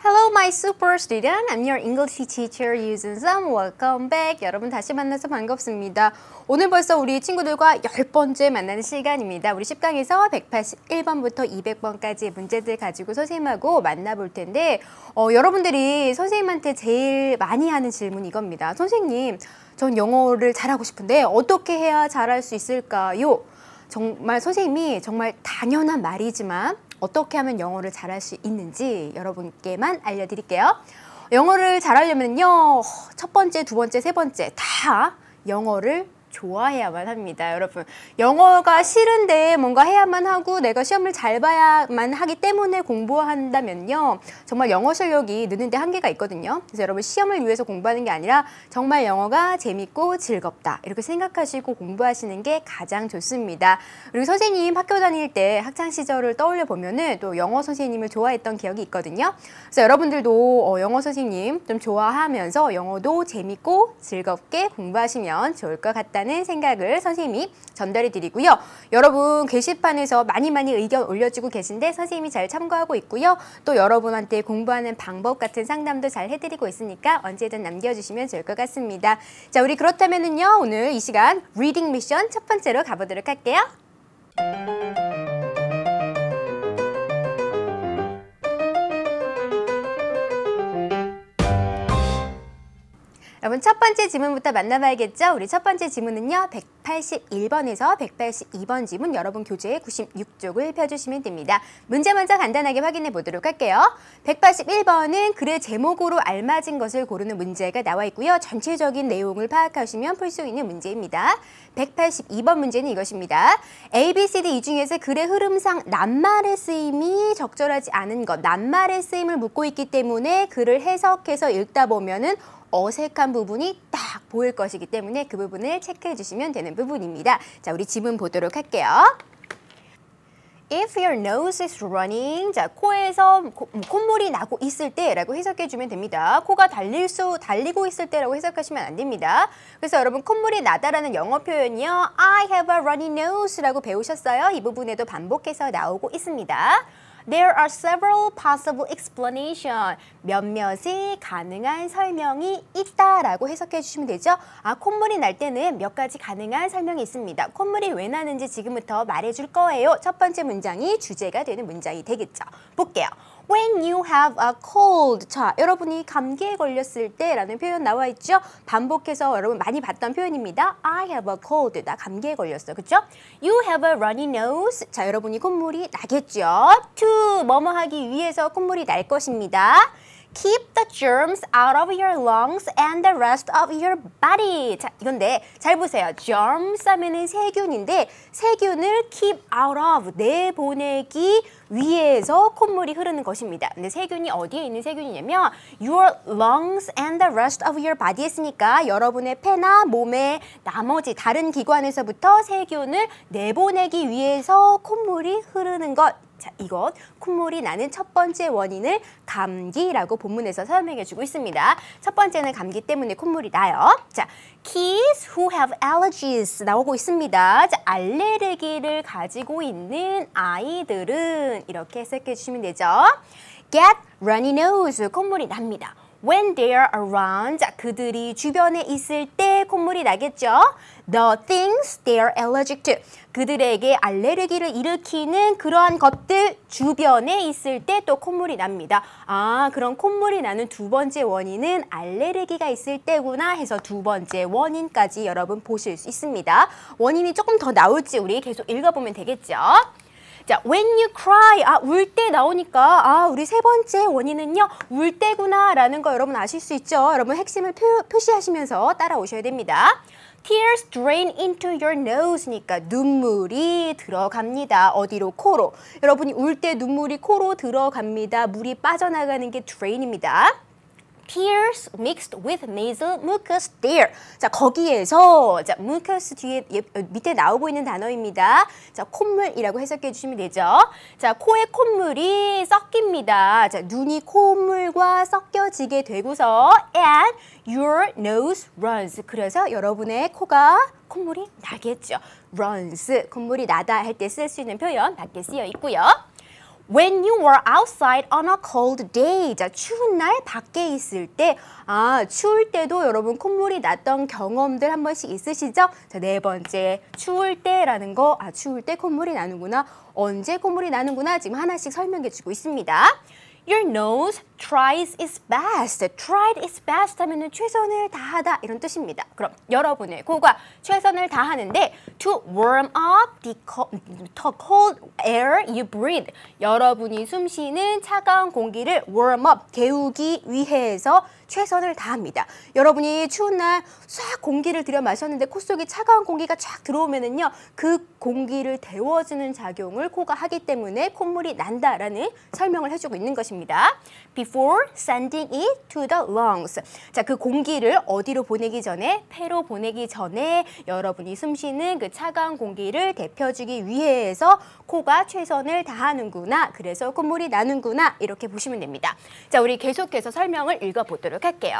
Hello, my super student. I'm your English teacher, 유준선. Welcome back. 여러분 다시 만나서 반갑습니다. 오늘 벌써 우리 친구들과 10번째 만나는 시간입니다. 우리 10강에서 181번부터 200번까지의 문제들 가지고 선생님하고 만나볼 텐데 여러분들이 선생님한테 제일 많이 하는 질문이 이겁니다. 선생님, 전 영어를 잘하고 싶은데 어떻게 해야 잘할 수 있을까요? 정말 선생님이 정말 당연한 말이지만 어떻게 하면 영어를 잘할 수 있는지 여러분께만 알려드릴게요. 영어를 잘하려면요, 첫 번째, 두 번째, 세 번째 다 영어를 좋아해야만 합니다. 여러분, 영어가 싫은데 뭔가 해야만 하고 내가 시험을 잘 봐야만 하기 때문에 공부한다면요, 정말 영어 실력이 느는데 한계가 있거든요. 그래서 여러분, 시험을 위해서 공부하는 게 아니라 정말 영어가 재밌고 즐겁다 이렇게 생각하시고 공부하시는 게 가장 좋습니다. 그리고 선생님 학교 다닐 때 학창 시절을 떠올려 보면은 또 영어 선생님을 좋아했던 기억이 있거든요. 그래서 여러분들도 영어 선생님 좀 좋아하면서 영어도 재밌고 즐겁게 공부하시면 좋을 것 같다는 생각을 선생님이 전달해 드리고요. 여러분 게시판에서 많이 의견 올려주고 계신데 선생님이 잘 참고하고 있고요. 또 여러분한테 공부하는 방법 같은 상담도 잘 해드리고 있으니까 언제든 남겨주시면 좋을 것 같습니다. 자, 우리 그렇다면은요, 오늘 이 시간 리딩 미션 첫 번째로 가보도록 할게요. 여러분, 첫 번째 지문부터 만나봐야겠죠? 우리 첫 번째 지문은요, 181번에서 182번 지문, 여러분 교재 96쪽을 펴주시면 됩니다. 문제 먼저 간단하게 확인해 보도록 할게요. 181번은 글의 제목으로 알맞은 것을 고르는 문제가 나와 있고요. 전체적인 내용을 파악하시면 풀 수 있는 문제입니다. 182번 문제는 이것입니다. A, B, C, D 이 중에서 글의 흐름상 낱말의 쓰임이 적절하지 않은 것, 낱말의 쓰임을 묻고 있기 때문에 글을 해석해서 읽다 보면은 어색한 부분이 딱 보일 것이기 때문에 그 부분을 체크해 주시면 되는 부분입니다. 자, 우리 지문 보도록 할게요. If your nose is running, 자, 코에서 콧물이 나고 있을 때라고 해석해 주면 됩니다. 코가 달리고 있을 때라고 해석하시면 안 됩니다. 그래서 여러분, 콧물이 나다라는 영어 표현이요, I have a runny nose라고 배우셨어요. 이 부분에도 반복해서 나오고 있습니다. There are several possible explanations. 몇몇이 가능한 설명이 있다라고 해석해 주시면 되죠. 아, 콧물이 날 때는 몇 가지 가능한 설명이 있습니다. 콧물이 왜 나는지 지금부터 말해줄 거예요. 첫 번째 문장이 주제가 되는 문장이 되겠죠. 볼게요. When you have a cold. 자, 여러분이 감기에 걸렸을 때라는 표현 나와 있죠. 반복해서 여러분 많이 봤던 표현입니다. I have a cold. 나 감기에 걸렸어. 그렇죠? You have a runny nose. 자, 여러분이 콧물이 나겠죠. To 뭐뭐 하기 위해서 콧물이 날 것입니다. Keep the germs out of your lungs and the rest of your body. 자, 이건데 잘 보세요. germs 하면은 세균인데 세균을 keep out of, 내보내기 위해서 콧물이 흐르는 것입니다. 근데 세균이 어디에 있는 세균이냐면 your lungs and the rest of your body 했으니까 여러분의 폐나 몸의 나머지 다른 기관에서부터 세균을 내보내기 위해서 콧물이 흐르는 것. 자, 이것 콧물이 나는 첫 번째 원인을 감기라고 본문에서 설명해주고 있습니다. 첫 번째는 감기 때문에 콧물이 나요. 자, kids who have allergies 나오고 있습니다. 자, 알레르기를 가지고 있는 아이들은 이렇게 해석해 주시면 되죠. Get runny nose, 콧물이 납니다. When they are around, 자, 그들이 주변에 있을 때 콧물이 나겠죠. The things they are allergic to, 그들에게 알레르기를 일으키는 그러한 것들 주변에 있을 때 또 콧물이 납니다. 아, 그럼 콧물이 나는 두 번째 원인은 알레르기가 있을 때구나 해서 두 번째 원인까지 여러분 보실 수 있습니다. 원인이 조금 더 나올지 우리 계속 읽어보면 되겠죠. 자, when you cry, 아, 울 때 나오니까 아, 우리 세 번째 원인은요, 울 때구나 라는 거 여러분 아실 수 있죠. 여러분 핵심을 표시하시면서 따라오셔야 됩니다. Tears drain into your nose니까 눈물이 들어갑니다. 어디로? 코로. 여러분이 울 때 눈물이 코로 들어갑니다. 물이 빠져나가는 게 drain입니다. Tears mixed with nasal mucus there. 자, 거기에서 자, mucus 뒤에 밑에 나오고 있는 단어입니다. 자, 콧물이라고 해석해 주시면 되죠. 자, 코에 콧물이 섞입니다. 자, 눈이 콧물과 섞여지게 되고서 and your nose runs. 그래서 여러분의 코가 콧물이 나겠죠. runs. 콧물이 나다 할 때 쓸 수 있는 표현 밖에 쓰여 있고요. When you were outside on a cold day. 자, 추운 날 밖에 있을 때. 추울 때도 여러분 콧물이 났던 경험들 한 번씩 있으시죠? 자, 네 번째. 추울 때라는 거. 추울 때 콧물이 나는구나. 언제 콧물이 나는구나. 지금 하나씩 설명해 주고 있습니다. Your nose tries its best. tried its best 하면은 최선을 다하다 이런 뜻입니다. 그럼 여러분의 코가 최선을 다하는데 to warm up the cold air you breathe. 여러분이 숨쉬는 차가운 공기를 warm up, 데우기 위해서 최선을 다합니다. 여러분이 추운 날 싹 공기를 들여 마셨는데 코 속에 차가운 공기가 쫙 들어오면은요, 그 공기를 데워주는 작용을 코가 하기 때문에 콧물이 난다라는 설명을 해주고 있는 것입니다. Before sending it to the lungs. 자, 그 공기를 어디로 보내기 전에, 폐로 보내기 전에 여러분이 숨쉬는 그 차가운 공기를 데펴주기 위해서 코가 최선을 다하는구나. 그래서 콧물이 나는구나. 이렇게 보시면 됩니다. 자, 우리 계속해서 설명을 읽어보도록 할게요.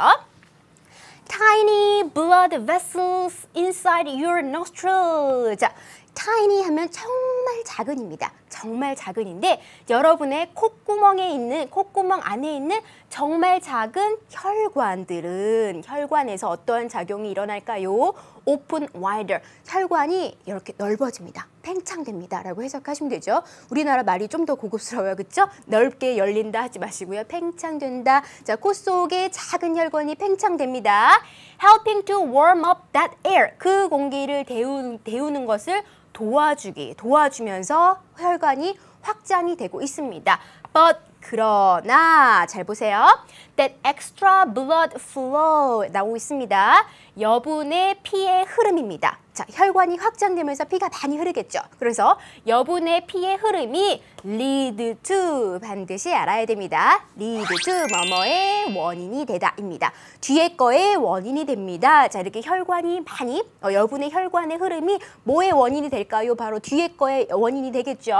Tiny blood vessels inside your nostril. 자, tiny 하면 정말 작은입니다. 정말 작은인데 여러분의 콧구멍에 있는, 콧구멍 안에 있는 정말 작은 혈관들은 혈관에서 어떠한 작용이 일어날까요? Open wider. 혈관이 이렇게 넓어집니다. 팽창됩니다. 라고 해석하시면 되죠. 우리나라 말이 좀 더 고급스러워요. 그렇죠? 넓게 열린다 하지 마시고요. 팽창된다. 자, 코 속에 작은 혈관이 팽창됩니다. Helping to warm up that air. 그 공기를 데우는 것을 도와주면서 혈관이 확장이 되고 있습니다. But 그러나 잘 보세요. That extra blood flow 나오고 있습니다. 여분의 피의 흐름입니다. 자, 혈관이 확장되면서 피가 많이 흐르겠죠. 그래서 여분의 피의 흐름이 lead to 반드시 알아야 됩니다. lead to 뭐뭐의 원인이 되다입니다. 뒤에 거의 원인이 됩니다. 자, 이렇게 혈관이 많이 여분의 혈관의 흐름이 뭐의 원인이 될까요? 바로 뒤에 거의 원인이 되겠죠.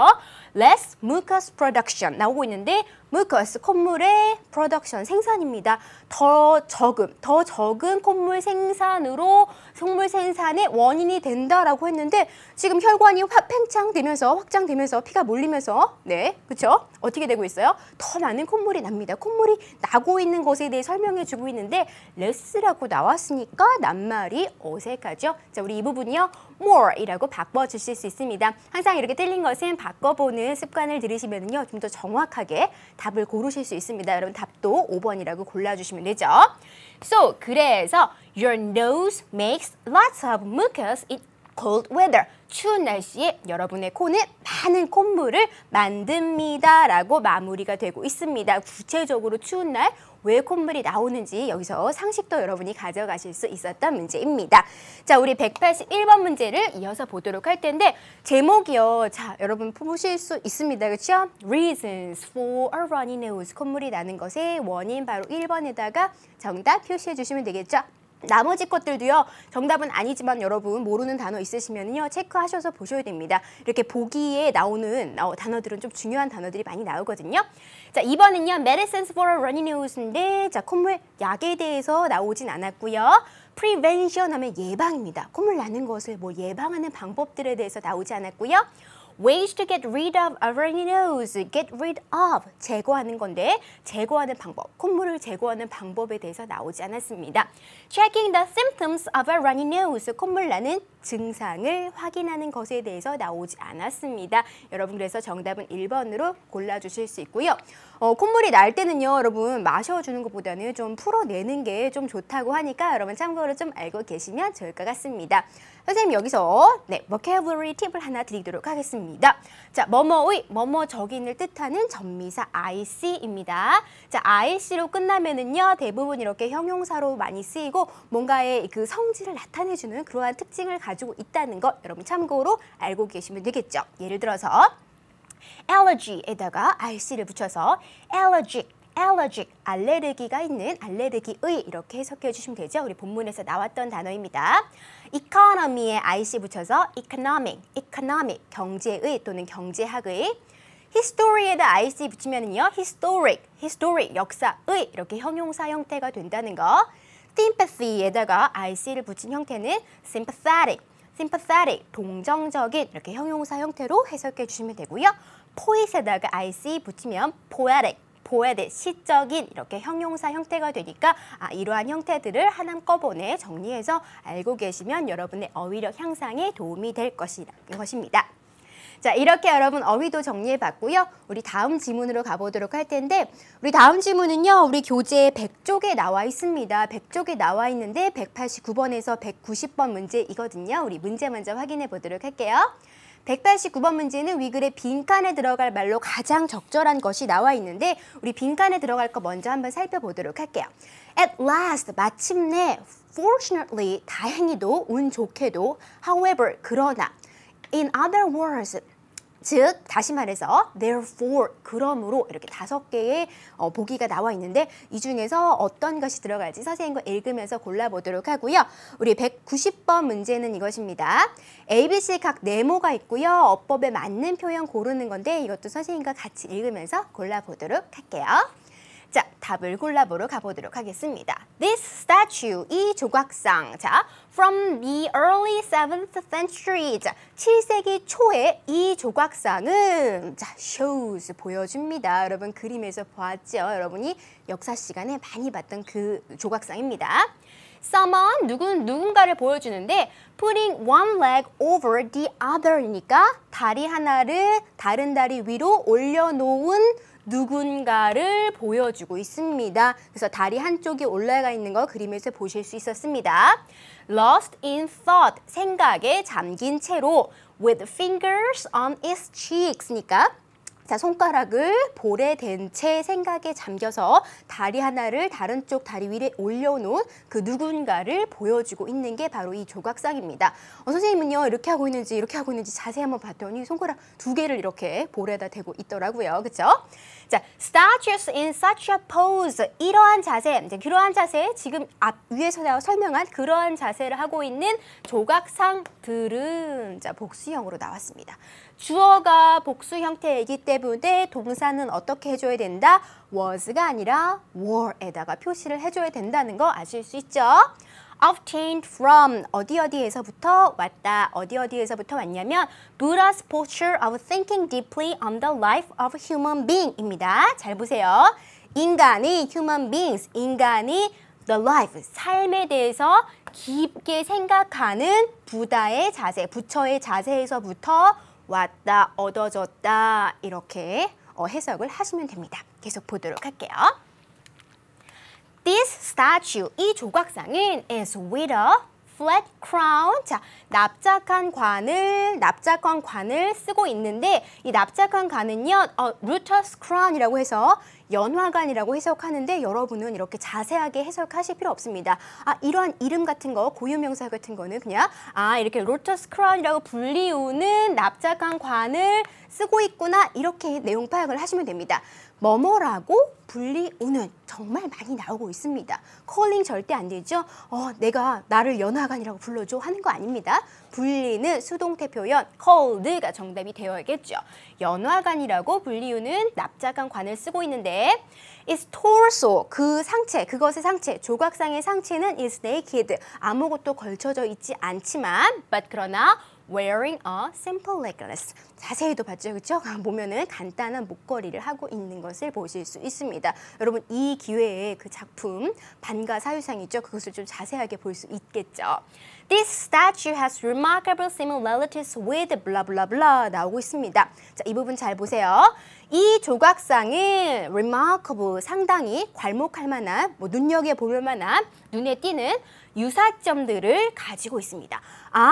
Less mucus production 나오고 있는데 mucus 콧물의 production 생산입니다. 더 적은 콧물 생산으로 콧물 생산의 원인이 된다라고 했는데 지금 혈관이 팽창되면서 확장되면서 피가 몰리면서 네, 그렇죠? 어떻게 되고 있어요? 더 많은 콧물이 납니다. 콧물이 나고 있는 것에 대해 설명해 주고 있는데 less라고 나왔으니까 낱말이 어색하죠. 자, 우리 이 부분이요. more이라고 바꿔주실 수 있습니다. 항상 이렇게 틀린 것은 바꿔보는 습관을 들이시면요, 좀 더 정확하게 답을 고르실 수 있습니다. 여러분 답도 5번이라고 골라주시면 되죠. So, 그래서 your nose makes lots of mucus in cold weather. 추운 날씨에 여러분의 코는 많은 콧물을 만듭니다. 라고 마무리가 되고 있습니다. 구체적으로 추운 날 왜 콧물이 나오는지 여기서 상식도 여러분이 가져가실 수 있었던 문제입니다. 자, 우리 181번 문제를 이어서 보도록 할 텐데 제목이요. 자, 여러분 보실 수 있습니다. 그렇죠? Reasons for a runny nose. 콧물이 나는 것의 원인 바로 1번에다가 정답 표시해 주시면 되겠죠? 나머지 것들도요. 정답은 아니지만 여러분 모르는 단어 있으시면요. 체크하셔서 보셔야 됩니다. 이렇게 보기에 나오는 단어들은 좀 중요한 단어들이 많이 나오거든요. 자, 2번은요. Medicines for a runny nose인데 자, 콧물 약에 대해서 나오진 않았고요. Prevention 하면 예방입니다. 콧물 나는 것을 예방하는 방법들에 대해서 나오지 않았고요. Ways to get rid of a runny nose. Get rid of. 제거하는 건데 제거하는 방법. 콧물을 제거하는 방법에 대해서 나오지 않았습니다. Checking the symptoms of a runny nose. 콧물 나는 증상을 확인하는 것에 대해서 나오지 않았습니다. 여러분 그래서 정답은 1번으로 골라주실 수 있고요. 콧물이 날 때는요. 여러분 마셔주는 것보다는 좀 풀어내는 게 좀 좋다고 하니까 여러분 참고로 좀 알고 계시면 좋을 것 같습니다. 선생님 여기서 vocabulary 팁을 하나 드리도록 하겠습니다. 자, 뭐뭐의 뭐뭐적인을 뜻하는 전미사 IC입니다. 자, IC로 끝나면은요. 대부분 이렇게 형용사로 많이 쓰이고 뭔가의 그 성질을 나타내주는 그러한 특징을 가지고 있다는 것 여러분 참고로 알고 계시면 되겠죠. 예를 들어서 allergy에다가 IC를 붙여서 allergic, 알레르기가 있는 알레르기의 이렇게 해석해 주시면 되죠. 우리 본문에서 나왔던 단어입니다. economy에 IC 붙여서 economic, 경제의 또는 경제학의 history에다 IC 붙이면은요. historic, 역사의 이렇게 형용사 형태가 된다는 거. sympathy에다가 IC를 붙인 형태는 sympathetic, 동정적인 이렇게 형용사 형태로 해석해 주시면 되고요. poet에다가 ic 붙이면 poetic, 시적인 이렇게 형용사 형태가 되니까 이러한 형태들을 한꺼번에 정리해서 알고 계시면 여러분의 어휘력 향상에 도움이 될 것입니다. 자, 이렇게 여러분 어휘도 정리해봤고요. 우리 다음 지문으로 가보도록 할 텐데 우리 다음 지문은요. 우리 교재 100쪽에 나와 있습니다. 100쪽에 나와 있는데 189번에서 190번 문제이거든요. 우리 문제 먼저 확인해 보도록 할게요. 189번 문제는 위글의 빈칸에 들어갈 말로 가장 적절한 것이 나와 있는데 우리 빈칸에 들어갈 거 먼저 한번 살펴보도록 할게요. At last, 마침내, fortunately, 다행히도, 운 좋게도, however, 그러나, in other words, 즉 다시 말해서 therefore, 그러므로 이렇게 5개의 보기가 나와 있는데 이 중에서 어떤 것이 들어갈지 선생님과 읽으면서 골라보도록 하고요. 우리 190번 문제는 이것입니다. ABC 각 네모가 있고요. 어법에 맞는 표현 고르는 건데 이것도 선생님과 같이 읽으면서 골라보도록 할게요. 자, 답을 골라보러 가보도록 하겠습니다. This statue, 이 조각상, 자, from the early 7th century, 자, 7세기 초에 이 조각상은 자, shows, 보여줍니다. 여러분 그림에서 보았죠? 여러분이 역사 시간에 많이 봤던 그 조각상입니다. Someone, 누군가를 보여주는데 putting one leg over the other니까 다리 하나를 다른 다리 위로 올려놓은 누군가를 보여주고 있습니다. 그래서 다리 한쪽이 올라가 있는 거 그림에서 보실 수 있었습니다. Lost in thought, 생각에 잠긴 채로 with fingers on its cheeks니까 자, 손가락을 볼에 댄 채 생각에 잠겨서 다리 하나를 다른 쪽 다리 위에 올려놓은 그 누군가를 보여주고 있는 게 바로 이 조각상입니다. 선생님은요, 이렇게 하고 있는지 이렇게 하고 있는지 자세히 한번 봤더니 손가락 2개를 이렇게 볼에다 대고 있더라고요. 그렇죠? 자, statues in such a pose, 이러한 자세, 이제 그러한 자세, 지금 위에서 설명한 그러한 자세를 하고 있는 조각상들은 자, 복수형으로 나왔습니다. 주어가 복수 형태이기 때문에 동사는 어떻게 해줘야 된다? was가 아니라 were에다가 표시를 해줘야 된다는 거 아실 수 있죠? obtained from, 어디에서부터 왔다. 어디에서부터 왔냐면 Buddha's posture of thinking deeply on the life of human being입니다. 잘 보세요. 인간이 human beings, 인간이 the life, 삶에 대해서 깊게 생각하는 부다의 자세, 부처의 자세에서부터 왔다, 얻어졌다 이렇게 해석을 하시면 됩니다. 계속 보도록 할게요. This statue, 이 조각상은 is with a flat crown. 자, 납작한 관을 쓰고 있는데 이 납작한 관은요, Rutter's crown이라고 해서 연화관이라고 해석하는데 여러분은 이렇게 자세하게 해석하실 필요 없습니다. 이러한 이름 같은 거, 고유명사 같은 거는 그냥 이렇게 Rutter's crown이라고 불리우는 납작한 관을 쓰고 있구나 이렇게 내용 파악을 하시면 됩니다. 뭐뭐라고 불리우는 정말 많이 나오고 있습니다. calling 절대 안 되죠. 내가 나를 연화관이라고 불러줘 하는 거 아닙니다. 불리는 수동태 표현 called가 정답이 되어야겠죠. 연화관이라고 불리우는 납작한 관을 쓰고 있는데 its torso, 그 상체, 그것의 상체, 조각상의 상체는 is naked, 아무것도 걸쳐져 있지 않지만 but 그러나 wearing a simple necklace. 자세히도 봤죠, 그렇죠? 보면은 간단한 목걸이를 하고 있는 것을 보실 수 있습니다. 여러분 이 기회에 그 작품 반가 사유상이죠. 그것을 좀 자세하게 볼 수 있겠죠. This statue has remarkable similarities with blah blah blah 나오고 있습니다. 자, 이 부분 잘 보세요. 이 조각상은 remarkable, 상당히 괄목할 만한, 눈여겨볼 만한, 눈에 띄는 유사점들을 가지고 있습니다.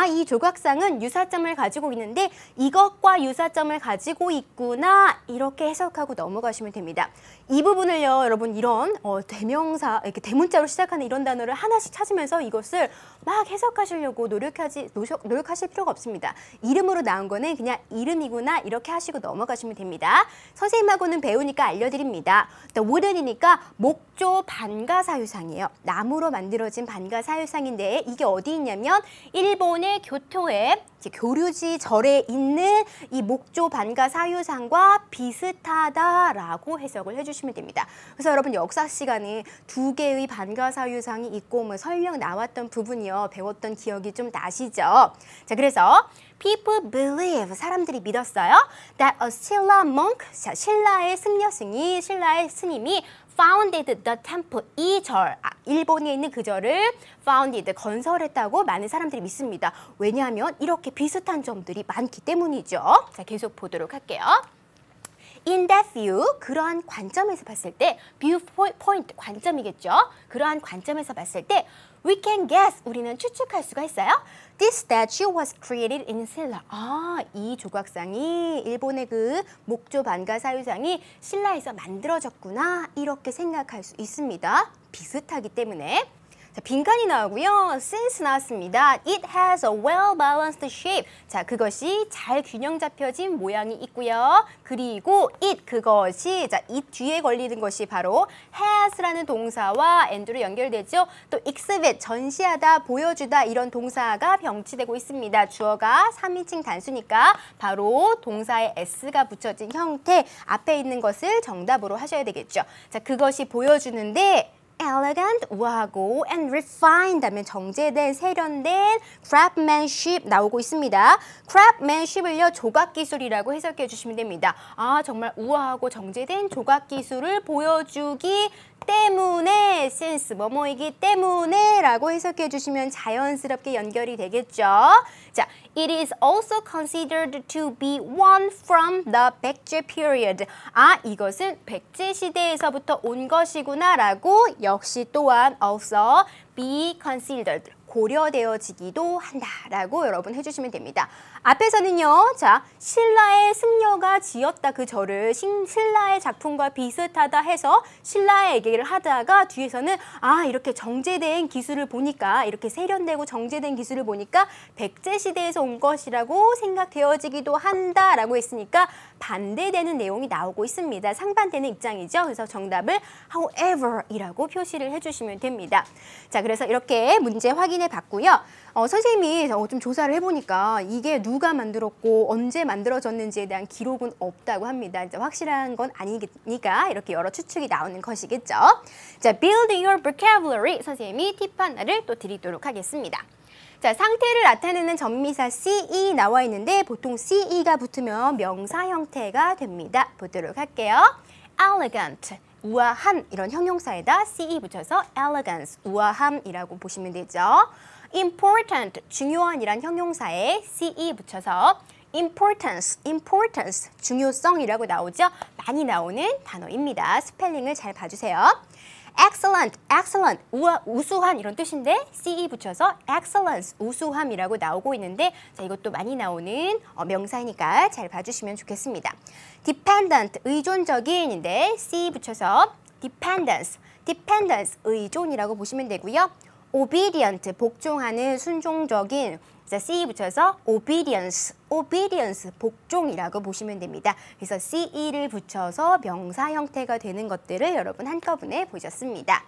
이 조각상은 유사점을 가지고 있는데 이것과 유사점을 가지고 있구나 이렇게 해석하고 넘어가시면 됩니다. 이 부분을요, 여러분 이런 대명사, 이렇게 대문자로 시작하는 이런 단어를 하나씩 찾으면서 이것을 막 해석하시려고 노력하실 필요가 없습니다. 이름으로 나온 거는 그냥 이름이구나 이렇게 하시고 넘어가시면 됩니다. 선생님하고는 배우니까 알려드립니다. wooden이니까 목조 반가사유상이에요. 나무로 만들어진 반가사유상인데 이게 어디 있냐면 일본의 교토에 교류지 절에 있는 이 목조 반가사유상과 비슷하다라고 해석을 해주시면 됩니다. 그래서 여러분 역사 시간에 2개의 반가사유상이 있고 설명 나왔던 부분이요. 배웠던 기억이 좀 나시죠? 자, 그래서 People believe, 사람들이 믿었어요. That a Silla monk, 자, 신라의 승려승이, 신라의 스님이 founded the temple, 이 절, 일본에 있는 그 절을 founded, 건설했다고 많은 사람들이 믿습니다. 왜냐하면 이렇게 비슷한 점들이 많기 때문이죠. 자, 계속 보도록 할게요. In that view, 그러한 관점에서 봤을 때, viewpoint, 관점이겠죠. 그러한 관점에서 봤을 때, we can guess, 우리는 추측할 수가 있어요. This statue was created in Silla. 이 조각상이, 일본의 그 목조 반가 사유상이 신라에서 만들어졌구나, 이렇게 생각할 수 있습니다. 비슷하기 때문에. 자, 빈칸이 나오고요. since 나왔습니다. It has a well-balanced shape. 자, 그것이 잘 균형 잡혀진 모양이 있고요. 그리고 it, 그것이, 자, it 뒤에 걸리는 것이 바로 has라는 동사와 and로 연결되죠. 또 exhibit, 전시하다, 보여주다 이런 동사가 병치되고 있습니다. 주어가 3인칭 단수니까 바로 동사에 s가 붙여진 형태 앞에 있는 것을 정답으로 하셔야 되겠죠. 자, 그것이 보여주는데 elegant, 우아하고 and refined 하면 정제된, 세련된 craftsmanship 나오고 있습니다. craftsmanship을요, 조각기술이라고 해석해 주시면 됩니다. 정말 우아하고 정제된 조각기술을 보여주기 때문에, since 뭐뭐이기 때문에 라고 해석해 주시면 자연스럽게 연결이 되겠죠. 자, it is also considered to be one from the 백제 period. 이것은 백제 시대에서부터 온 것이구나 라고 역시 또한 also be considered, 고려되어지기도 한다라고 여러분 해주시면 됩니다. 앞에서는요, 자, 신라의 승려가 지었다 그 절을 신라의 작품과 비슷하다 해서 신라의 얘기를 하다가 뒤에서는 이렇게 정제된 기술을 보니까, 이렇게 세련되고 정제된 기술을 보니까 백제 시대에서 온 것이라고 생각되어지기도 한다라고 했으니까 반대되는 내용이 나오고 있습니다. 상반되는 입장이죠. 그래서 정답을 however이라고 표시를 해주시면 됩니다. 자, 그래서 이렇게 문제 확인해 봤고요. 선생님이 좀 조사를 해보니까 이게 누가 만들었고 언제 만들어졌는지에 대한 기록은 없다고 합니다. 이제 확실한 건 아니니까 이렇게 여러 추측이 나오는 것이겠죠. 자, build your vocabulary. 선생님이 팁 하나를 또 드리도록 하겠습니다. 자, 상태를 나타내는 전미사 CE 나와 있는데 보통 CE가 붙으면 명사 형태가 됩니다. 보도록 할게요. elegant, 우아한 이런 형용사에다 CE 붙여서 elegance, 우아함이라고 보시면 되죠. important, 중요한이란 형용사에 CE 붙여서 importance, 중요성이라고 나오죠. 많이 나오는 단어입니다. 스펠링을 잘 봐주세요. excellent, 우수한 이런 뜻인데 CE 붙여서 excellence, 우수함이라고 나오고 있는데 자, 이것도 많이 나오는 명사이니까 잘 봐주시면 좋겠습니다. dependent, 의존적인인데 CE 붙여서 dependence, 의존이라고 보시면 되고요. obedient, 복종하는, 순종적인, 자, CE 붙여서 obedience, 복종이라고 보시면 됩니다. 그래서 CE를 붙여서 명사 형태가 되는 것들을 여러분 한꺼번에 보셨습니다.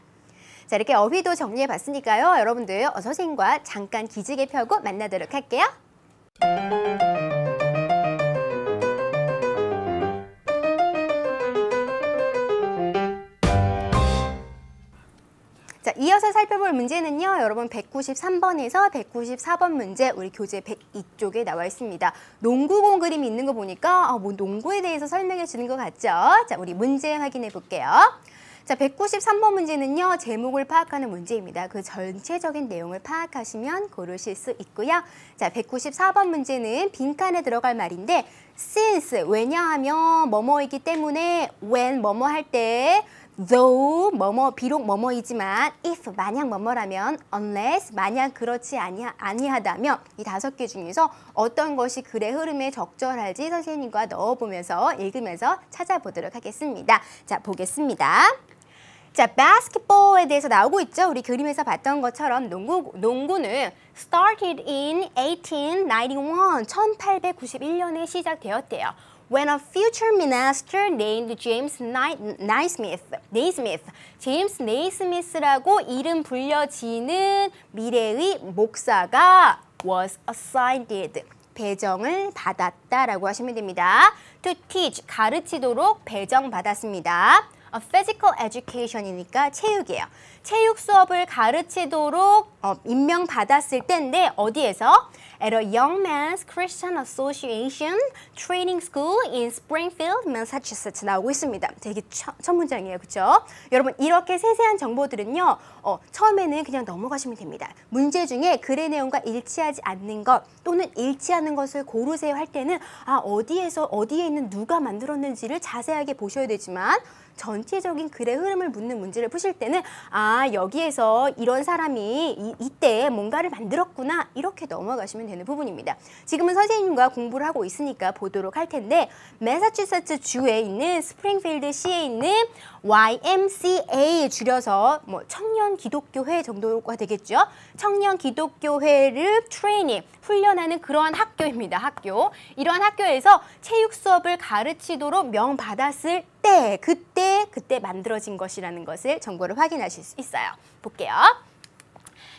자, 이렇게 어휘도 정리해 봤으니까요. 여러분들 선생님과 잠깐 기지개 펴고 만나도록 할게요. 자, 이어서 살펴볼 문제는요. 여러분 193번에서 194번 문제 우리 교재 102쪽에 나와 있습니다. 농구공 그림이 있는 거 보니까 뭐 농구에 대해서 설명해 주는 것 같죠? 자, 우리 문제 확인해 볼게요. 자, 193번 문제는요. 제목을 파악하는 문제입니다. 그 전체적인 내용을 파악하시면 고르실 수 있고요. 자, 194번 문제는 빈칸에 들어갈 말인데 since, 왜냐하면 뭐뭐이기 때문에 when, 뭐뭐 할 때 though, 뭐뭐, 비록 뭐뭐이지만 if, 만약 뭐뭐라면 unless, 만약 그렇지 아니하다면 이 5개 중에서 어떤 것이 글의 흐름에 적절할지 선생님과 넣어보면서 읽으면서 찾아보도록 하겠습니다. 자, 보겠습니다. 자, basketball에 대해서 나오고 있죠. 우리 그림에서 봤던 것처럼 농구는 started in 1891, 1891년에 시작되었대요. When a future minister named James Naismith, 제임스 네이스미스라고 이름 불려지는 미래의 목사가 was assigned, 배정을 받았다라고 하시면 됩니다. To teach, 가르치도록 배정받았습니다. A physical education이니까 체육이에요. 체육 수업을 가르치도록 임명받았을 때인데 어디에서? at a young men's Christian Association training school in Springfield, Massachusetts 나오고 있습니다. 되게 첫 문장이에요. 그렇죠? 여러분 이렇게 세세한 정보들은요. 처음에는 그냥 넘어가시면 됩니다. 문제 중에 글의 내용과 일치하지 않는 것 또는 일치하는 것을 고르세요 할 때는 어디에 있는 누가 만들었는지를 자세하게 보셔야 되지만 전체적인 글의 흐름을 묻는 문제를 푸실 때는 여기에서 이런 사람이 이때 뭔가를 만들었구나 이렇게 넘어가시면 되는 부분입니다. 지금은 선생님과 공부를 하고 있으니까 보도록 할 텐데 매사추세츠 주에 있는 스프링필드 시에 있는 YMCA 줄여서 청년 기독교회 정도가 되겠죠. 청년 기독교회를 훈련하는 그러한 학교입니다. 학교. 이러한 학교에서 체육 수업을 가르치도록 명받았을 때 그때 만들어진 것이라는 것을 정보를 확인하실 수 있어요. 볼게요.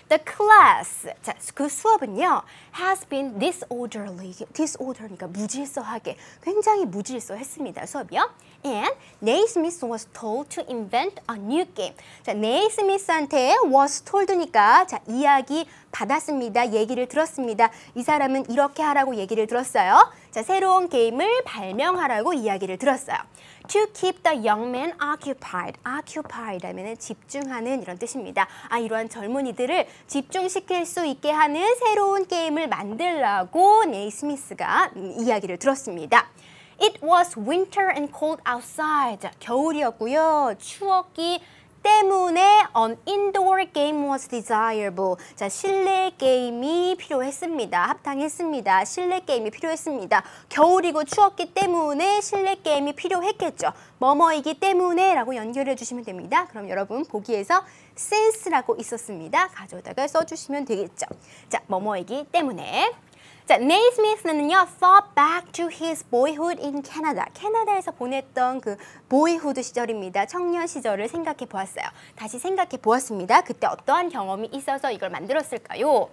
The class, 자, 그 수업은요, has been disorderly니까 무질서하게, 굉장히 무질서했습니다. 수업이요. And Naismith was told to invent a new game. 자, 네이스미스한테 was told니까 자, 이야기 받았습니다. 얘기를 들었습니다. 이 사람은 이렇게 하라고 얘기를 들었어요. 자, 새로운 게임을 발명하라고 이야기를 들었어요. To keep the young men occupied. occupied 하면은 집중하는 이런 뜻입니다. 이러한 젊은이들을 집중시킬 수 있게 하는 새로운 게임을 만들라고 네이스미스가 이야기를 들었습니다. It was winter and cold outside. 자, 겨울이었고요. 추웠기 때문에 an indoor game was desirable. 자, 실내 게임이 필요했습니다. 합당했습니다. 실내 게임이 필요했습니다. 겨울이고 추웠기 때문에 실내 게임이 필요했겠죠. 뭐뭐이기 때문에 라고 연결해 주시면 됩니다. 그럼 여러분 보기에서 since라고 있었습니다. 가져다가 써주시면 되겠죠. 자, 뭐뭐이기 때문에. 자, 네이스미스는요, thought back to his boyhood in Canada. 캐나다에서 보냈던 그 boyhood 시절입니다. 청년 시절을 생각해 보았어요. 다시 생각해 보았습니다. 그때 어떠한 경험이 있어서 이걸 만들었을까요?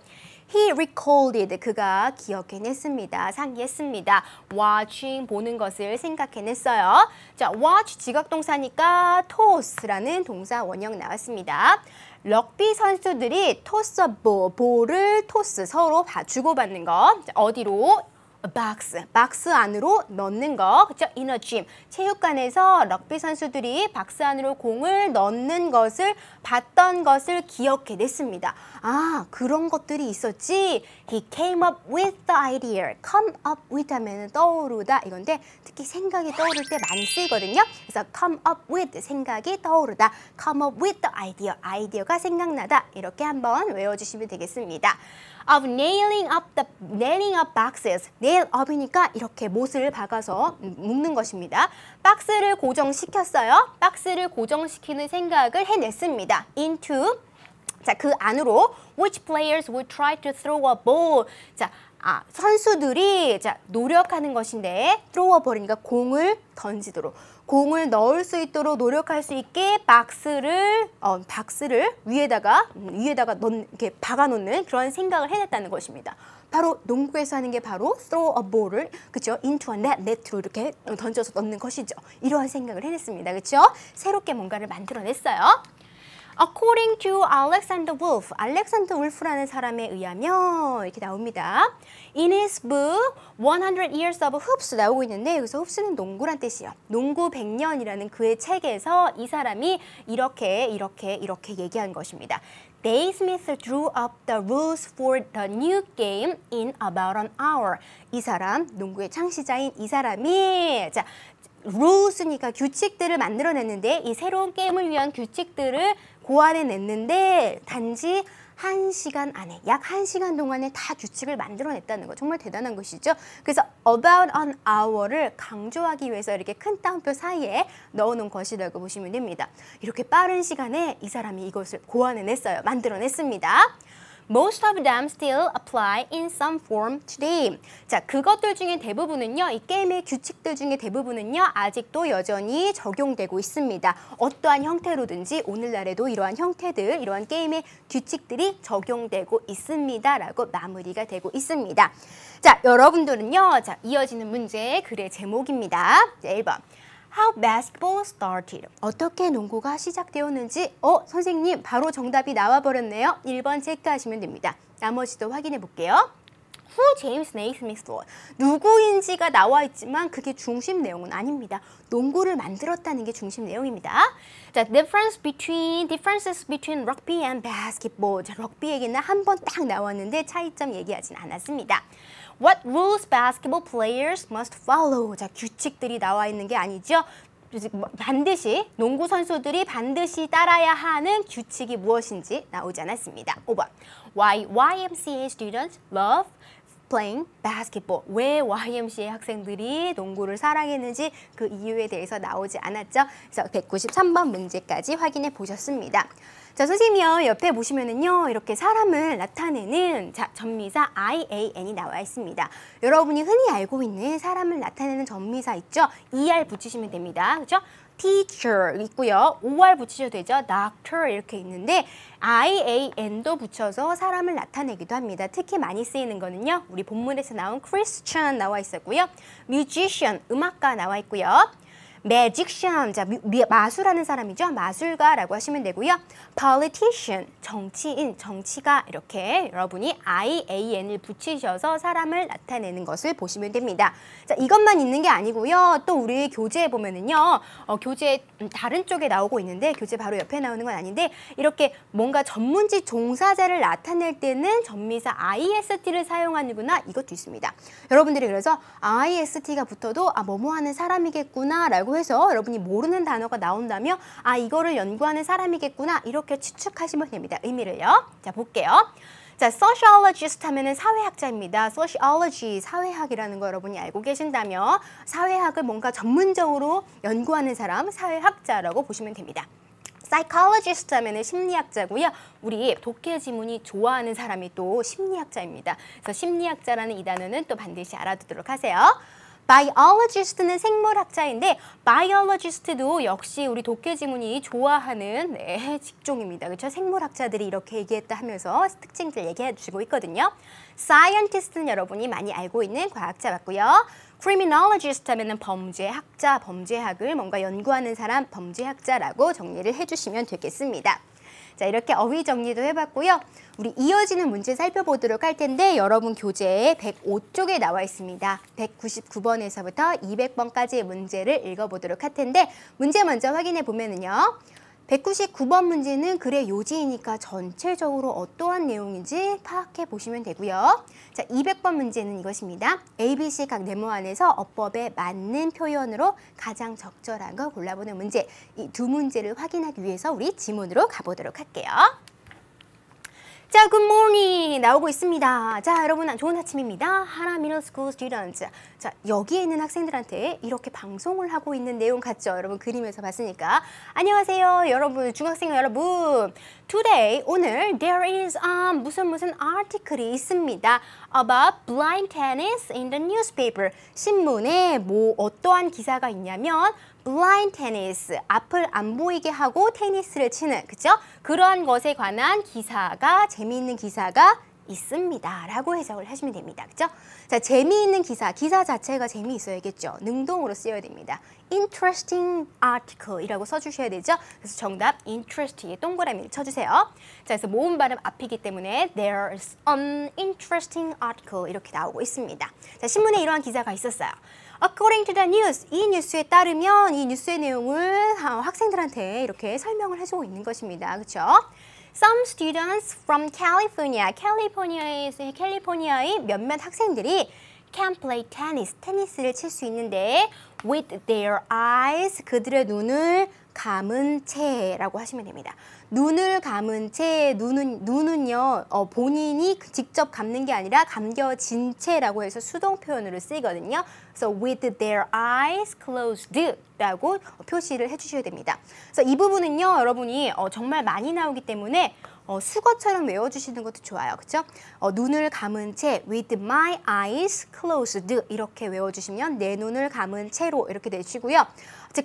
He recalled it. 그가 기억해냈습니다. 상기했습니다. watching, 보는 것을 생각해냈어요. 자, watch 지각동사니까 toss라는 동사 원형 나왔습니다. 럭비 선수들이 토스 볼을 토스 서로 주고받는 거. 자, 어디로? 박스 안으로 넣는 거. 그렇죠? In a gym. 체육관에서 럭비 선수들이 박스 안으로 공을 넣는 것을 봤던 것을 기억해냈습니다. 그런 것들이 있었지. He came up with the idea. come up with 하면 떠오르다 이건데 특히 생각이 떠오를 때 많이 쓰이거든요. 그래서 come up with 생각이 떠오르다. come up with the idea. 아이디어가 생각나다. 이렇게 한번 외워주시면 되겠습니다. Of nailing up boxes. nail up이니까 이렇게 못을 박아서 묶는 것입니다. 박스를 고정시켰어요. 박스를 고정시키는 생각을 해냈습니다. into 자, 그 안으로 which players would try to throw a ball. 자, 선수들이 노력하는 것인데 throw a ball이니까 공을 던지도록 공을 넣을 수 있도록 노력할 수 있게 박스를 위에다가 이렇게 박아놓는 그런 생각을 해냈다는 것입니다. 바로 농구에서 하는 게 바로 throw a ball을 그죠? into a net으로 이렇게 던져서 넣는 것이죠. 이러한 생각을 해냈습니다. 그렇죠? 새롭게 뭔가를 만들어냈어요. According to Alexander Wolf, 알렉산더 울프라는 사람에 의하면 이렇게 나옵니다. In his book, 100 Years of Hoops 나오고 있는데 여기서 hoops는 농구란 뜻이에요. 농구 100년이라는 그의 책에서 이 사람이 이렇게 얘기한 것입니다. Naismith drew up the rules for the new game in about an hour. 이 사람, 농구의 창시자인 이 사람이 rules니까 규칙들을 만들어냈는데 이 새로운 게임을 위한 규칙들을 고안해냈는데 단지 1시간 안에 약 1시간 동안에 다 규칙을 만들어냈다는 거 정말 대단한 것이죠. 그래서 about an hour를 강조하기 위해서 이렇게 큰 따옴표 사이에 넣어놓은 것이라고 보시면 됩니다. 이렇게 빠른 시간에 이 사람이 이것을 고안해냈어요. 만들어냈습니다. Most of them still apply in some form today. 자, 그것들 중에 대부분은요, 이 게임의 규칙들 중에 대부분은요, 아직도 여전히 적용되고 있습니다. 어떠한 형태로든지 오늘날에도 이러한 형태들, 이러한 게임의 규칙들이 적용되고 있습니다. 라고 마무리가 되고 있습니다. 자, 여러분들은요, 자, 이어지는 문제 글의 제목입니다. 자, 1번. How basketball started. 어떻게 농구가 시작되었는지 선생님 바로 정답이 나와버렸네요. 1번 체크하시면 됩니다. 나머지도 확인해 볼게요. Who James Naismith was? 누구인지가 나와 있지만 그게 중심 내용은 아닙니다. 농구를 만들었다는 게 중심 내용입니다. 자, differences between rugby and basketball. 자, 럭비 얘기는 한 번 딱 나왔는데 차이점 얘기하진 않았습니다. What rules basketball players must follow? 자, 규칙들이 나와 있는 게 아니죠. 반드시 농구 선수들이 반드시 따라야 하는 규칙이 무엇인지 나오지 않았습니다. 5번. Why YMCA students love playing basketball. 왜 YMCA 학생들이 농구를 사랑했는지 그 이유에 대해서 나오지 않았죠. 그래서 193번 문제까지 확인해 보셨습니다. 자, 선생님이요. 옆에 보시면은요. 이렇게 사람을 나타내는 자, 전미사 IAN이 나와 있습니다. 여러분이 흔히 알고 있는 사람을 나타내는 전미사 있죠? ER 붙이시면 됩니다. 그렇죠? teacher 있고요. OR 붙이셔도 되죠. doctor 이렇게 있는데 IAN도 붙여서 사람을 나타내기도 합니다. 특히 많이 쓰이는 거는요. 우리 본문에서 나온 Christian 나와 있었고요. musician 음악가 나와 있고요. magician, 자, 마술하는 사람이죠. 마술가라고 하시면 되고요. politician, 정치인, 정치가 이렇게 여러분이 IAN을 붙이셔서 사람을 나타내는 것을 보시면 됩니다. 자, 이것만 있는 게 아니고요. 또 우리 교재에 보면은요. 교재 다른 쪽에 나오고 있는데 교재 바로 옆에 나오는 건 아닌데 이렇게 뭔가 전문직 종사자를 나타낼 때는 전미사 IST를 사용하는구나 이것도 있습니다. 여러분들이 그래서 IST가 붙어도 뭐뭐 하는 사람이겠구나 라고 해서 여러분이 모르는 단어가 나온다면 이거를 연구하는 사람이겠구나 이렇게 추측하시면 됩니다. 의미를요. 자, 볼게요. 자, sociologist 하면은 사회학자입니다. sociology, 사회학이라는 거 여러분이 알고 계신다면 사회학을 뭔가 전문적으로 연구하는 사람, 사회학자라고 보시면 됩니다. psychologist 하면은 심리학자고요. 우리 독해 지문이 좋아하는 사람이 또 심리학자입니다. 그래서 심리학자라는 이 단어는 또 반드시 알아두도록 하세요. biologist는 생물학자인데 biologist도 역시 우리 독해 지문이 좋아하는 직종입니다. 그렇죠? 생물학자들이 이렇게 얘기했다 하면서 특징들 얘기해 주시고 있거든요. scientist는 여러분이 많이 알고 있는 과학자 맞고요. criminologist 하면은 범죄학자, 범죄학을 뭔가 연구하는 사람, 범죄학자라고 정리를 해주시면 되겠습니다. 자, 이렇게 어휘 정리도 해봤고요. 우리 이어지는 문제 살펴보도록 할 텐데 여러분 교재에 105쪽에 나와 있습니다. 199번에서부터 200번까지의 문제를 읽어보도록 할 텐데 문제 먼저 확인해 보면은요. 199번 문제는 글의 요지이니까 전체적으로 어떠한 내용인지 파악해 보시면 되고요. 자, 200번 문제는 이것입니다. ABC 각 네모 안에서 어법에 맞는 표현으로 가장 적절한 거 골라보는 문제. 이 두 문제를 확인하기 위해서 우리 지문으로 가보도록 할게요. 자, good morning 나오고 있습니다. 자, 여러분 좋은 아침입니다. 하나 middle school students. 자, 여기에 있는 학생들한테 이렇게 방송을 하고 있는 내용 같죠? 여러분 그림에서 봤으니까. 안녕하세요, 여러분 중학생 여러분. Today 오늘 there is 무슨 article이 있습니다. About blind tennis in the newspaper. 신문에 뭐 어떠한 기사가 있냐면 blind tennis, 앞을 안 보이게 하고 테니스를 치는, 그죠? 그러한 것에 관한 기사가, 재미있는 기사가 있습니다. 라고 해석을 하시면 됩니다. 그죠? 자, 재미있는 기사 자체가 재미있어야겠죠. 능동으로 쓰여야 됩니다. interesting article 이라고 써주셔야 되죠. 그래서 정답 interesting에 동그라미를 쳐주세요. 자, 그래서 모음 발음 앞이기 때문에 there's an interesting article 이렇게 나오고 있습니다. 자, 신문에 이러한 기사가 있었어요. According to the news, 이 뉴스에 따르면 이 뉴스의 내용을 학생들한테 이렇게 설명을 해주고 있는 것입니다. 그렇죠? Some students from California, 캘리포니아의 몇몇 학생들이 can play tennis, 테니스를 칠 수 있는데 with their eyes, 그들의 눈을 감은 채라고 하시면 됩니다. 눈을 감은 채, 눈은요 본인이 직접 감는 게 아니라 감겨진 채라고 해서 수동 표현으로 쓰이거든요. 그래서 with their eyes closed 라고 표시를 해주셔야 됩니다. 그래서 이 부분은요 여러분이 정말 많이 나오기 때문에 수거처럼 외워주시는 것도 좋아요. 그렇죠? 눈을 감은 채 with my eyes closed 이렇게 외워주시면 내 눈을 감은 채로 이렇게 내주시고요.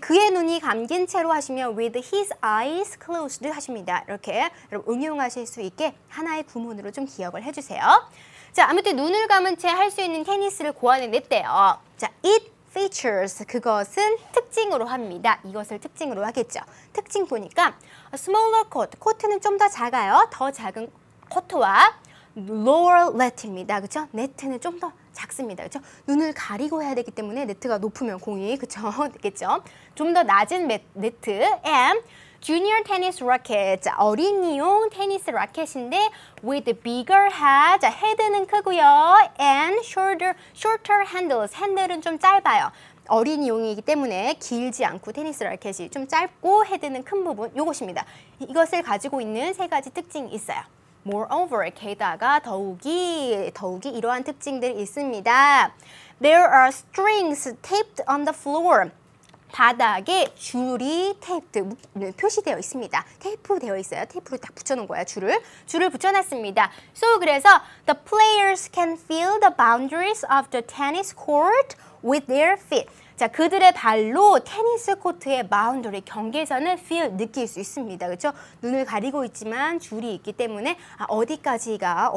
그의 눈이 감긴 채로 하시면 with his eyes closed 하십니다. 이렇게 여러분 응용하실 수 있게 하나의 구문으로 좀 기억을 해주세요. 자, 아무튼 눈을 감은 채 할 수 있는 테니스를 고안해냈대요. 자, it features, 그것은 특징으로 합니다. 이것을 특징으로 하겠죠. 특징 보니까 smaller court, 코트는 좀 더 작아요. 더 작은 코트와 lower net입니다. 그렇죠? 네트는 좀 더 작습니다. 그렇죠? 눈을 가리고 해야 되기 때문에 네트가 높으면 공이 그렇죠? 됐겠죠? 좀 더 낮은 네트 and junior tennis racket. 자, 어린이용 테니스 라켓인데 with bigger head. 자, 헤드는 크고요. and shorter handles. 핸들은 좀 짧아요. 어린이용이기 때문에 길지 않고 테니스 라켓이 좀 짧고 헤드는 큰 부분 요것입니다. 이것을 가지고 있는 세 가지 특징이 있어요. Moreover, 게다가 더욱이 이러한 특징들이 있습니다. There are strings taped on the floor. 바닥에 줄이 테이프 표시되어 있습니다. 테이프 되어 있어요. 테이프로 딱 붙여놓은 거야. 줄을 붙여놨습니다. So 그래서 the players can feel the boundaries of the tennis court with their feet. 자, 그들의 발로 테니스 코트의 바운더리 경계선을 feel 느낄 수 있습니다. 그렇죠? 눈을 가리고 있지만 줄이 있기 때문에 어디까지가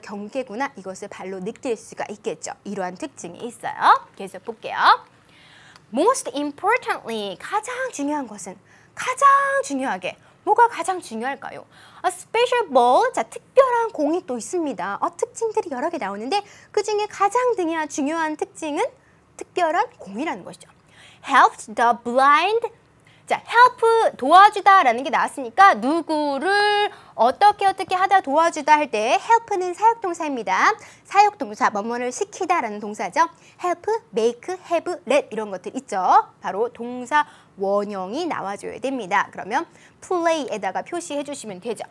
경계구나 이것을 발로 느낄 수가 있겠죠. 이러한 특징이 있어요. 계속 볼게요. Most importantly, 가장 중요한 것은 뭐가 가장 중요할까요? A special ball, 자, 특별한 공이 또 있습니다. 특징들이 여러 개 나오는데 그 중에 가장 중요한 특징은 특별한 공이라는 것이죠. Helped the blind. 자, help 도와주다라는 게 나왔으니까 누구를 어떻게 하다 도와주다 할 때 help는 사역동사입니다. 사역동사 뭐뭐를 시키다라는 동사죠. help, make, have, let 이런 것들 있죠. 바로 동사 원형이 나와줘야 됩니다. 그러면 play에다가 표시해 주시면 되죠.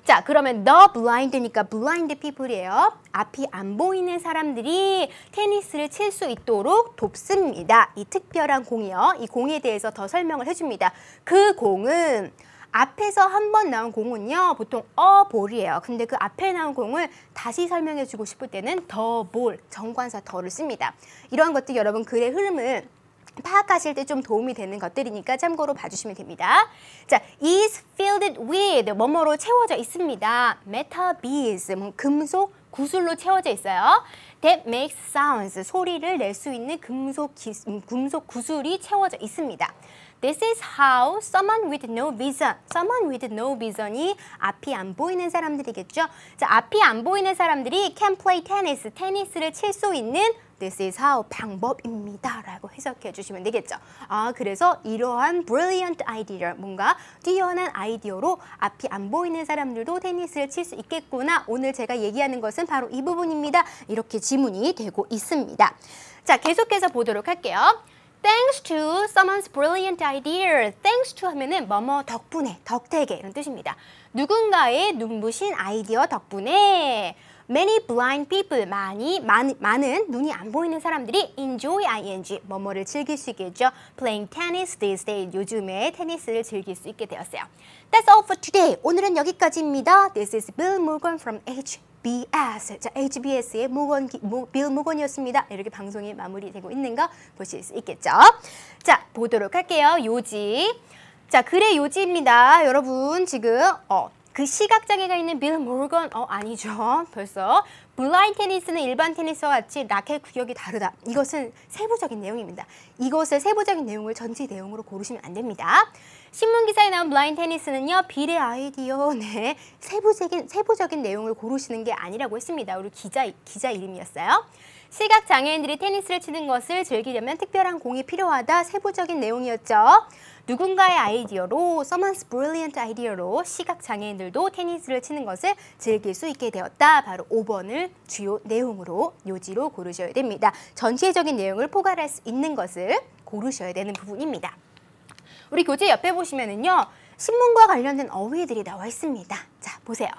자, 그러면 the blind니까 blind people이에요. 앞이 안 보이는 사람들이 테니스를 칠 수 있도록 돕습니다. 이 특별한 공이요. 이 공에 대해서 더 설명을 해줍니다. 그 공은 앞에서 한 번 나온 공은요. 보통 볼이에요. 근데 그 앞에 나온 공을 다시 설명해주고 싶을 때는 the ball, 정관사 더를 씁니다. 이러한 것들 여러분 글의 흐름을 파악하실 때 좀 도움이 되는 것들이니까 참고로 봐주시면 됩니다. 자, is filled with 뭐뭐로 채워져 있습니다. metal beads, 금속 구슬로 채워져 있어요. That makes sounds, 소리를 낼 수 있는 금속 구슬이 채워져 있습니다. This is how someone with no vision이 앞이 안 보이는 사람들이겠죠. 자, 앞이 안 보이는 사람들이 can play tennis, 테니스를 칠 수 있는 This is how 방법입니다 라고 해석해 주시면 되겠죠. 그래서 이러한 brilliant idea, 뭔가 뛰어난 아이디어로 앞이 안 보이는 사람들도 테니스를 칠 수 있겠구나. 오늘 제가 얘기하는 것은 바로 이 부분입니다. 이렇게 지문이 되고 있습니다. 자, 계속해서 보도록 할게요. Thanks to someone's brilliant idea. Thanks to 하면은 뭐뭐 덕분에, 덕택에 이런 뜻입니다. 누군가의 눈부신 아이디어 덕분에 Many blind people, 많은 눈이 안 보이는 사람들이 enjoy ing, 뭐뭐를 즐길 수 있겠죠. Playing tennis these days, 요즘에 테니스를 즐길 수 있게 되었어요. That's all for today. 오늘은 여기까지입니다. This is Bill Morgan from HBS. 자, HBS의 빌 모건이었습니다. 이렇게 방송이 마무리되고 있는 거 보실 수 있겠죠. 자, 보도록 할게요. 요지. 자, 글의 요지입니다. 여러분 지금 그 시각장애가 있는 빌 모건 아니죠. 벌써 블라인드 테니스는 일반 테니스와 같이 라켓 구역이 다르다. 이것은 세부적인 내용입니다. 이것을 세부적인 내용을 전체 내용으로 고르시면 안 됩니다. 신문 기사에 나온 블라인드 테니스는요. 빌의 아이디어 세부적인 내용을 고르시는 게 아니라고 했습니다. 우리 기자 이름이었어요. 시각장애인들이 테니스를 치는 것을 즐기려면 특별한 공이 필요하다. 세부적인 내용이었죠. 누군가의 아이디어로, someone's brilliant idea로 시각장애인들도 테니스를 치는 것을 즐길 수 있게 되었다. 바로 5번을 주요 내용으로, 요지로 고르셔야 됩니다. 전체적인 내용을 포괄할 수 있는 것을 고르셔야 되는 부분입니다. 우리 교재 옆에 보시면은요. 신문과 관련된 어휘들이 나와 있습니다. 자, 보세요.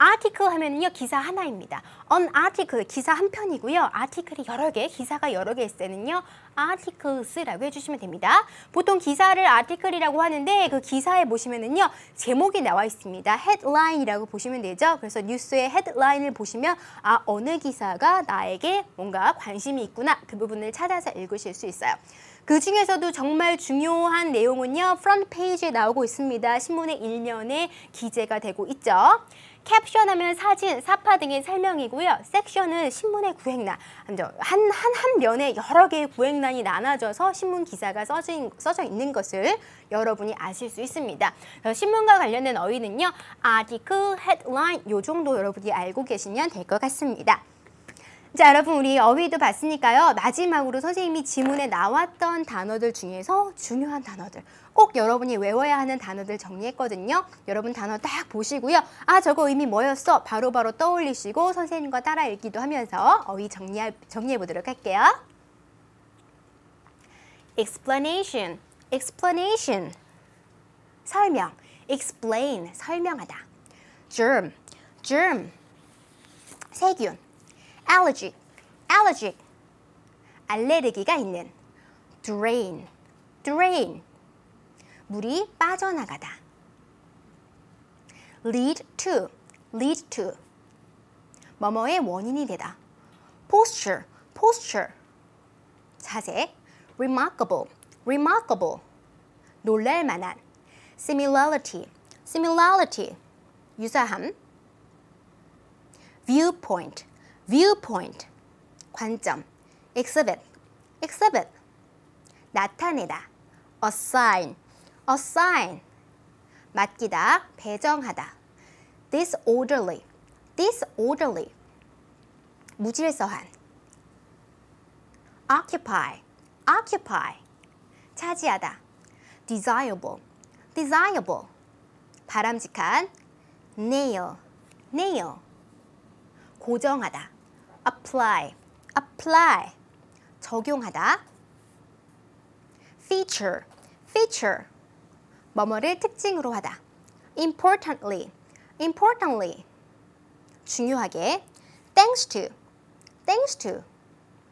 article 하면은요, 기사 하나입니다. an article, 기사 한 편이고요. article이 여러 개, 기사가 여러 개 있을 때는요, articles라고 해주시면 됩니다. 보통 기사를 article이라고 하는데 그 기사에 보시면은요, 제목이 나와 있습니다. headline이라고 보시면 되죠. 그래서 뉴스의 headline을 보시면 어느 기사가 나에게 뭔가 관심이 있구나. 그 부분을 찾아서 읽으실 수 있어요. 그 중에서도 정말 중요한 내용은요. 프런트 페이지에 나오고 있습니다. 신문의 일면에 기재가 되고 있죠. 캡션 하면 사진, 사파 등의 설명이고요. 섹션은 신문의 구획란. 한 면에 여러 개의 구획란이 나눠져서 신문 기사가 써져 있는 것을 여러분이 아실 수 있습니다. 신문과 관련된 어휘는요. article, headline 요 정도 여러분이 알고 계시면 될 것 같습니다. 자, 여러분 우리 어휘도 봤으니까요. 마지막으로 선생님이 지문에 나왔던 단어들 중에서 중요한 단어들, 꼭 여러분이 외워야 하는 단어들 정리했거든요. 여러분 단어 딱 보시고요. 아, 저거 의미 뭐였어? 바로바로 떠올리시고 선생님과 따라 읽기도 하면서 어휘 정리해 보도록 할게요. explanation, explanation, 설명, explain, 설명하다. germ, germ, 세균. allergic, allergic, 알레르기가 있는. drain, drain, 물이 빠져나가다. lead to, lead to, 뭐뭐의 원인이 되다. posture, posture, 자세. remarkable, remarkable, 놀랄만한. similarity, similarity, 유사함. viewpoint, viewpoint, 관점. exhibit, exhibit, 나타내다. assign, assign, 맡기다, 배정하다. disorderly, disorderly, 무질서한. occupy, occupy, 차지하다. desirable, desirable, 바람직한. nail, nail, 고정하다. apply, apply, 적용하다. feature, feature, 뭐뭐를 특징으로 하다. importantly, importantly, 중요하게. thanks to, thanks to,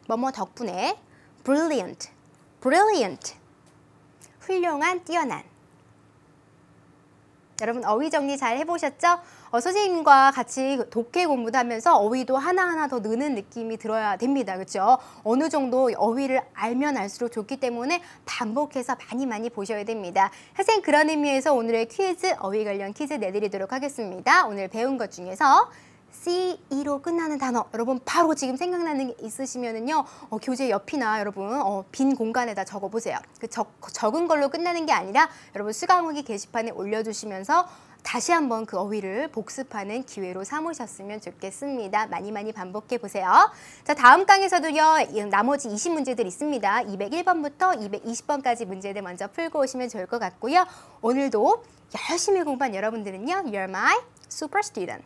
뭐뭐 덕분에. brilliant, brilliant, 훌륭한, 뛰어난. 여러분 어휘 정리 잘 해보셨죠? 선생님과 같이 독해 공부도 하면서 어휘도 하나하나 더 느는 느낌이 들어야 됩니다. 그렇죠? 어느 정도 어휘를 알면 알수록 좋기 때문에 반복해서 많이 보셔야 됩니다. 선생님 그런 의미에서 오늘의 퀴즈, 어휘 관련 퀴즈 내드리도록 하겠습니다. 오늘 배운 것 중에서 CE로 끝나는 단어 여러분 바로 지금 생각나는 게 있으시면은요 교재 옆이나 여러분 빈 공간에다 적어보세요. 그 적은 걸로 끝나는 게 아니라 여러분 수강후기 게시판에 올려주시면서 다시 한번 그 어휘를 복습하는 기회로 삼으셨으면 좋겠습니다. 많이 반복해 보세요. 자, 다음 강에서도요 나머지 20문제들 있습니다. 201번부터 220번까지 문제들 먼저 풀고 오시면 좋을 것 같고요. 오늘도 열심히 공부한 여러분들은요 You're my super student.